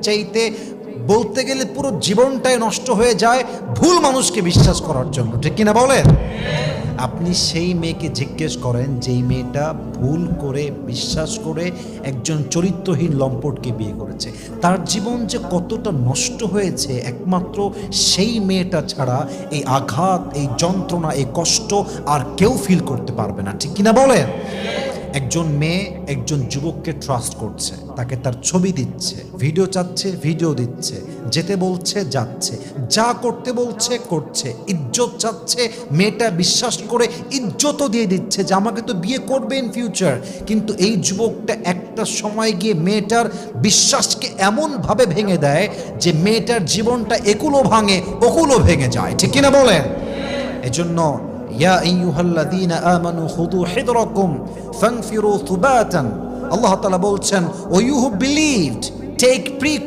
চাইতে বলতে গেলে পুরো জীবনটাই নষ্ট হয়ে যায় ভুল মানুষকে বিশ্বাস করার জন্য, ঠিক কিনা বলেন? আপনি সেই মেয়েকে জিজ্ঞেস করেন যেই মেয়েটা ভুল করে বিশ্বাস করে একজন চরিত্রহীন লম্পটকে বিয়ে করেছে, তার জীবন যে কতটা নষ্ট হয়েছে একমাত্র সেই মেয়েটা ছাড়া এই আঘাত, এই যন্ত্রণা, এই কষ্ট আর কেউ ফিল করতে পারবে না, ঠিক কিনা বলেন? একজন মেয়ে একজন যুবককে ট্রাস্ট করছে, তাকে তার ছবি দিচ্ছে, ভিডিও চাচ্ছে, ভিডিও দিচ্ছে, যেতে বলছে যাচ্ছে, যা করতে বলছে করছে, ইজ্জত চাচ্ছে, মেয়েটা বিশ্বাস করে ইজ্জতও দিয়ে দিচ্ছে যে আমাকে তো বিয়ে করবে ইন ফিউচার। কিন্তু এই যুবকটা একটা সময় গিয়ে মেয়েটার বিশ্বাসকে এমনভাবে ভেঙে দেয় যে মেয়েটার জীবনটা একুলো ভাঙে ওকুলো ভেঙে যায়, ঠিক কিনা বলেন? এজন্য ইয়া আইয়ুহাল্লাযীনা আমানু খুযু হিদরাকুম ফানফিরু থুবাতান, আল্লাহ তাআলা বলছেন, O you who believed take pre